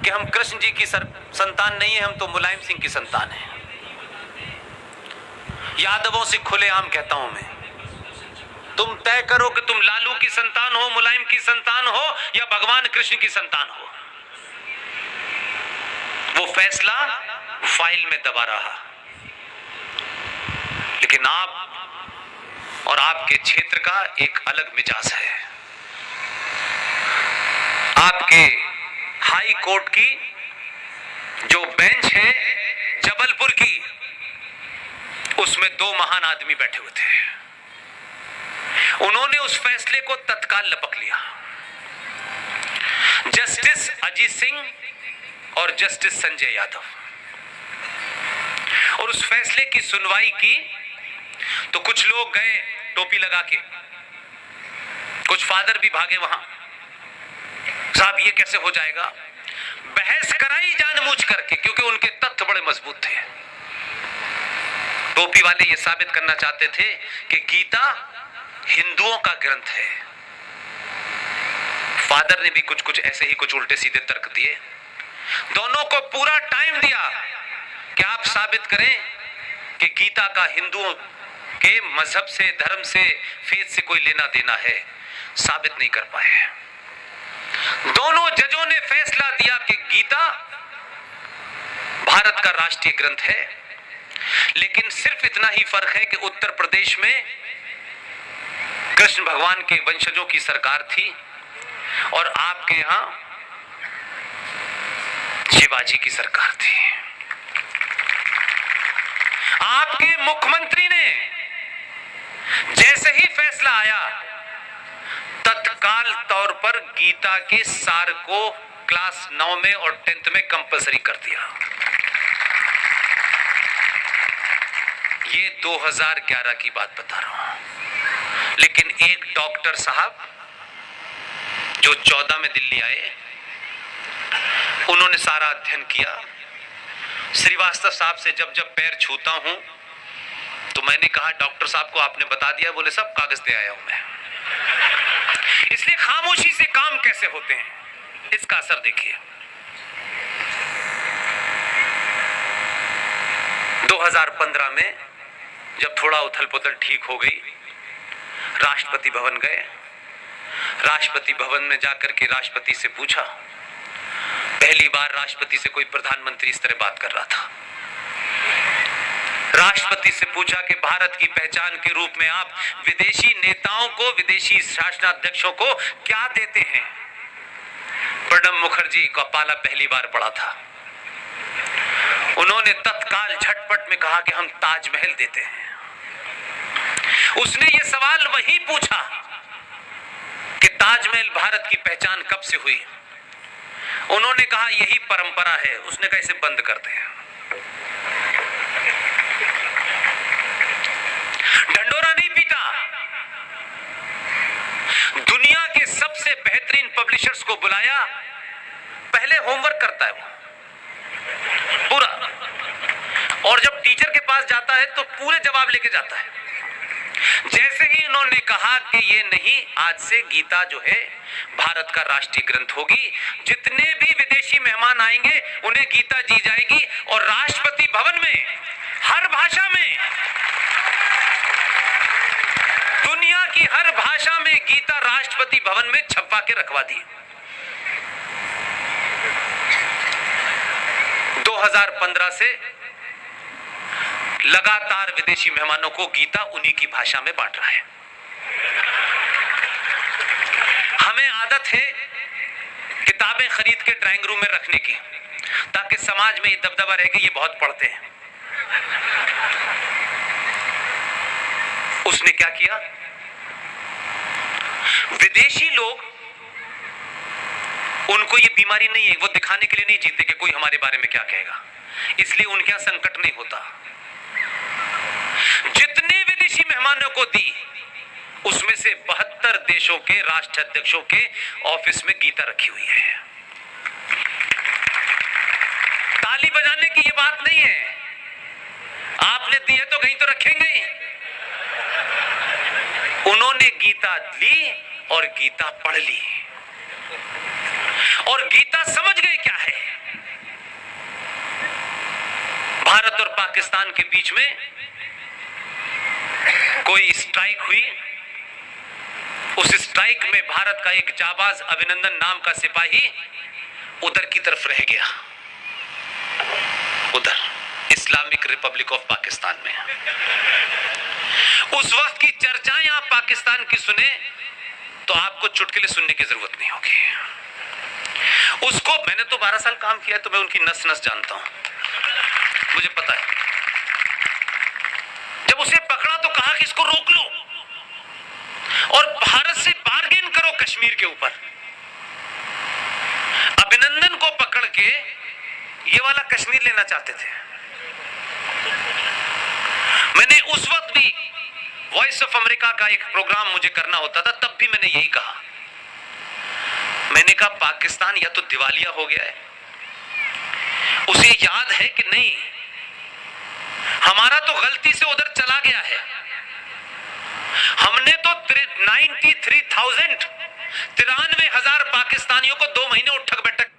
कि हम कृष्ण जी की संतान नहीं है, हम तो मुलायम सिंह की संतान है। यादवों से खुलेआम कहता हूं मैं, तुम तय करो कि तुम लालू की संतान हो, मुलायम की संतान हो या भगवान कृष्ण की संतान हो। वो फैसला फाइल में दबा रहा, लेकिन आप और आपके क्षेत्र का एक अलग मिजाज है। आपके हाई कोर्ट की जो बेंच है जबलपुर की, उसमें दो महान आदमी बैठे हुए थे। उन्होंने उस फैसले को तत्काल लपक लिया। जस्टिस अजीत सिंह और जस्टिस संजय यादव, और उस फैसले की सुनवाई की तो कुछ लोग गए टोपी लगा के, कुछ फादर भी भागे वहां, साहब ये कैसे हो जाएगा। बहस कराई जानबूझ करके, क्योंकि उनके तथ्य बड़े मजबूत थे। टोपी वाले ये साबित करना चाहते थे कि गीता हिंदुओं का ग्रंथ है। फादर ने भी कुछ कुछ ऐसे ही कुछ उल्टे सीधे तर्क दिए। दोनों को पूरा टाइम दिया कि आप साबित करें कि गीता का हिंदुओं के मजहब से, धर्म से, फेथ से कोई लेना देना है। साबित नहीं कर पाए। दोनों जजों ने फैसला दिया कि गीता भारत का राष्ट्रीय ग्रंथ है, लेकिन सिर्फ इतना ही फर्क है कि उत्तर प्रदेश में कृष्ण भगवान के वंशजों की सरकार थी और आपके यहां शिवाजी की सरकार थी। आपके मुख्यमंत्री ने जैसे ही फैसला आया, तत्काल तौर पर गीता के सार को क्लास 9 में और 10th में कंपलसरी कर दिया। ये 2011 की बात बता रहा हूं। लेकिन एक डॉक्टर साहब जो 14 में दिल्ली आए, उन्होंने सारा अध्ययन किया। श्रीवास्तव साहब से जब जब पैर छूता हूं तो मैंने कहा डॉक्टर साहब को आपने बता दिया? बोले सब कागज दे आया हूं मैं। इसलिए खामोशी से काम कैसे होते हैं, इसका असर देखिए। 2015 में जब थोड़ा उथल पुथल ठीक हो गई, राष्ट्रपति भवन गए। राष्ट्रपति भवन में जाकर के राष्ट्रपति से पूछा, पहली बार राष्ट्रपति से कोई प्रधानमंत्री इस तरह बात कर रहा था। राष्ट्रपति से पूछा कि भारत की पहचान के रूप में आप विदेशी नेताओं को, विदेशी शासनाध्यक्षों को क्या देते हैं? प्रणब मुखर्जी का पाला पहली बार पड़ा था। उन्होंने तत्काल झटपट में कहा कि हम ताजमहल देते हैं। उसने ये सवाल वही पूछा कि ताजमहल भारत की पहचान कब से हुई? उन्होंने कहा यही परंपरा है। उसने कहा इसे बंद करते हैं। ढंडोरा नहीं पीटा। दुनिया के सबसे बेहतरीन पब्लिशर्स को बुलाया। पहले होमवर्क करता है वो पूरा, और जब टीचर के पास जाता है तो पूरे जवाब लेके जाता है। जैसे ही इन्होंने कहा कि ये नहीं, आज से गीता जो है भारत का राष्ट्रीय ग्रंथ होगी, जितने भी विदेशी मेहमान आएंगे उन्हें गीता दी जाएगी, और राष्ट्रपति भवन में हर भाषा में, दुनिया की हर भाषा में गीता राष्ट्रपति भवन में छपवा के रखवा दी। 2015 से लगातार विदेशी मेहमानों को गीता उन्हीं की भाषा में बांट रहा है। हमें आदत है किताबें खरीद के ड्राइंग रूम में रखने की, ताकि समाज में ये दबदबा रहे कि ये बहुत पढ़ते हैं। उसने क्या किया? विदेशी लोग, उनको ये बीमारी नहीं है, वो दिखाने के लिए नहीं जीते कि कोई हमारे बारे में क्या कहेगा, इसलिए उनके यहां संकट नहीं होता। जितने विदेशी मेहमानों को दी, उसमें से 72 देशों के राष्ट्राध्यक्षों के ऑफिस में गीता रखी हुई है। ताली बजाने की ये बात नहीं है। आपने दी है तो कहीं तो रखेंगे ही। उन्होंने गीता ली और गीता पढ़ ली, और गीता समझ गए क्या है। पाकिस्तान के बीच में कोई स्ट्राइक हुई। उस स्ट्राइक में भारत का एक जाबाज अभिनंदन नाम का सिपाही उधर की तरफ रह गया, उधर इस्लामिक रिपब्लिक ऑफ पाकिस्तान में। उस वक्त की चर्चाएं आप पाकिस्तान की सुने तो आपको चुटकुले सुनने की जरूरत नहीं होगी। उसको मैंने तो 12 साल काम किया है, तो मैं उनकी नस नस जानता हूं, मुझे पता है। जब उसे पकड़ा तो कहा कि इसको रोक लो और भारत से बार्गेन करो कश्मीर के ऊपर। अभिनंदन को पकड़ के ये वाला कश्मीर लेना चाहते थे। मैंने उस वक्त भी वॉइस ऑफ अमेरिका का एक प्रोग्राम मुझे करना होता था, तब भी मैंने यही कहा। मैंने कहा पाकिस्तान या तो दिवालिया हो गया है, उसे याद है कि नहीं हमारा तो गलती से उधर चला गया है। हमने तो 93,000 पाकिस्तानियों को 2 महीने उठक बैठक।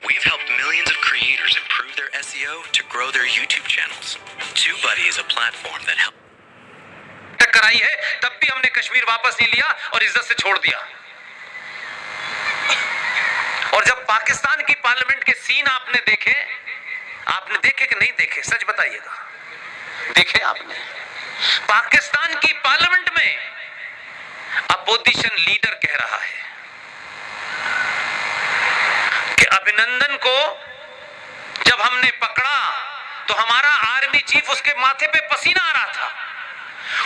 We've helped millions of creators improve their SEO to grow their YouTube channels. TubeBuddy is a platform that helps. कराई है, तब भी हमने कश्मीर वापस नहीं लिया और इज्जत से छोड़ दिया। और जब पाकिस्तान की पार्लियामेंट के सीन आपने देखे कि नहीं देखे, सच बताइएगा, देखे आपने? पाकिस्तान की पार्लियामेंट में अपोजिशन लीडर कह रहा है कि अभिनंदन को जब हमने पकड़ा तो हमारा आर्मी चीफ उसके माथे पे पसीना आ रहा था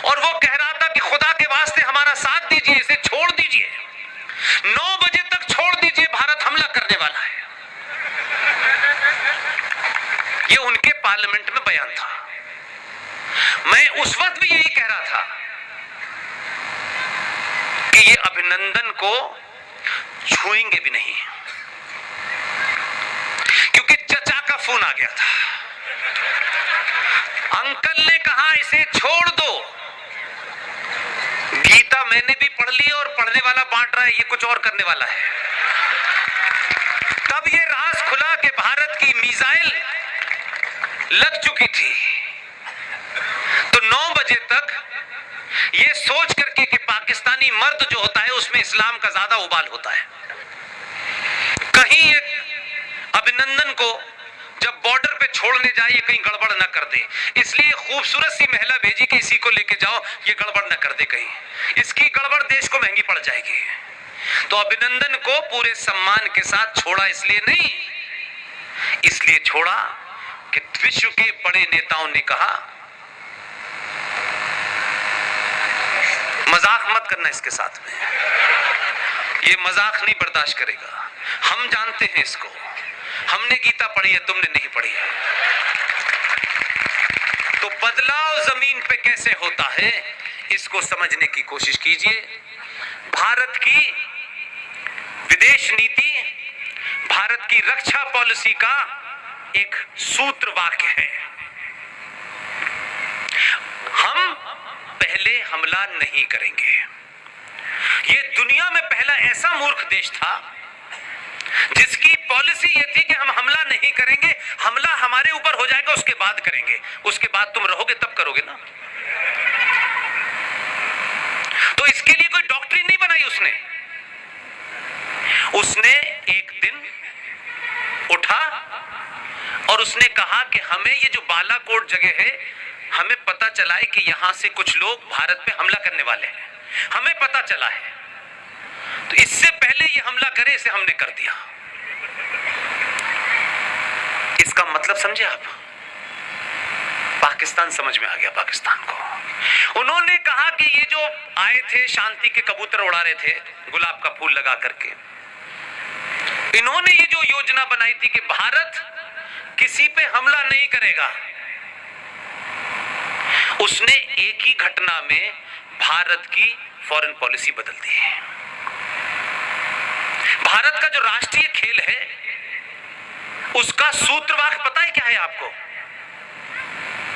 और वो कह रहा था कि खुदा के वास्ते हमारा साथ दीजिए, इसे छोड़ दीजिए, 9 बजे तक छोड़ दीजिए, भारत हमला करने वाला है। ये उनके पार्लियामेंट में बयान था। मैं उस वक्त भी यही कह रहा था कि ये अभिनंदन को छुएंगे भी नहीं, क्योंकि चचा का फोन आ गया था। अंकल ने कहा इसे छोड़ दो। गीता मैंने भी पढ़ ली और पढ़ने वाला बांट रहा है, ये कुछ और करने वाला है। तब ये राज खुला कि भारत की मिसाइल लग चुकी थी। तो 9 बजे तक ये सोच करके कि पाकिस्तानी मर्द जो होता है उसमें इस्लाम का ज्यादा उबाल होता है, कहीं अभिनंदन को जब बॉर्डर पे छोड़ने जाए कहीं गड़बड़ ना कर दे, इसलिए खूबसूरत सी महिला भेजी कि इसी को लेके जाओ, ये गड़बड़ ना कर दे, कहीं इसकी गड़बड़ देश को महंगी पड़ जाएगी। तो अभिनंदन को पूरे सम्मान के साथ छोड़ा, इसलिए नहीं, इसलिए छोड़ा कि विश्व के बड़े नेताओं ने कहा मजाक मत करना इसके साथ में, ये मजाक नहीं बर्दाश्त करेगा। हम जानते हैं इसको, हमने गीता पढ़ी है, तुमने नहीं पढ़ी है। तो बदलाव जमीन पे कैसे होता है इसको समझने की कोशिश कीजिए। भारत की विदेश नीति, भारत की रक्षा पॉलिसी का एक सूत्र वाक्य है, हम पहले हमला नहीं करेंगे। ये दुनिया में पहला ऐसा मूर्ख देश था जिसकी पॉलिसी ये थी कि हम हमला नहीं करेंगे, हमला हमारे ऊपर हो जाएगा उसके बाद करेंगे, उसके बाद तुम रहोगे तब करोगे ना। तो इसके लिए कोई डॉक्ट्रिन नहीं बनाई उसने एक दिन उठा और उसने कहा कि हमें ये जो बालाकोट जगह है, हमें पता चला है कि यहां से कुछ लोग भारत पे हमला करने वाले हैं, हमें पता चला है, तो इससे पहले ये हमला करे इसे हमने कर दिया। इसका मतलब समझे आप? पाकिस्तान समझ में आ गया पाकिस्तान को। उन्होंने कहा कि ये जो आए थे शांति के कबूतर उड़ा रहे थे गुलाब का फूल लगा करके, इन्होंने ये जो योजना बनाई थी कि भारत किसी पे हमला नहीं करेगा, उसने एक ही घटना में भारत की फॉरेन पॉलिसी बदल दी है। भारत का जो राष्ट्रीय खेल है उसका सूत्रवाक्य पता है क्या है आपको?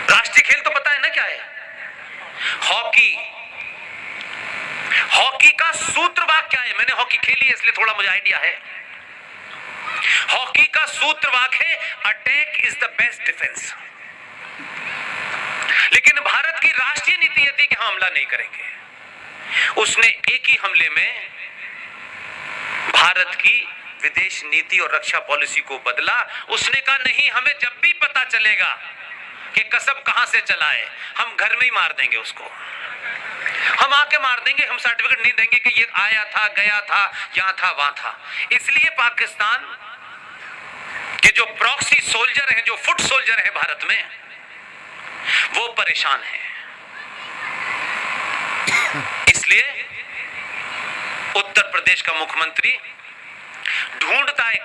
राष्ट्रीय खेल तो पता है ना क्या है? हॉकी। हॉकी का सूत्रवाक्य क्या है? मैंने हॉकी खेली है इसलिए थोड़ा मुझे आइडिया है। हॉकी का सूत्रवाक्य है attack is the best defence. लेकिन भारत की राष्ट्रीय नीति यह थी कि हम हमला नहीं करेंगे। उसने एक ही हमले में भारत की विदेश नीति और रक्षा पॉलिसी को बदला। उसने कहा नहीं, हमें जब भी पता चलेगा कि कसब कहां से चला है, हम घर में ही मार देंगे उसको, हम आके मार देंगे, हम सर्टिफिकेट नहीं देंगे कि ये आया था, गया था, यहां था, वहां था। इसलिए पाकिस्तान के जो प्रॉक्सी सोल्जर हैं, जो फुट सोल्जर हैं भारत में, वो परेशान हैं। इसलिए उत्तर प्रदेश का मुख्यमंत्री ढूंढता है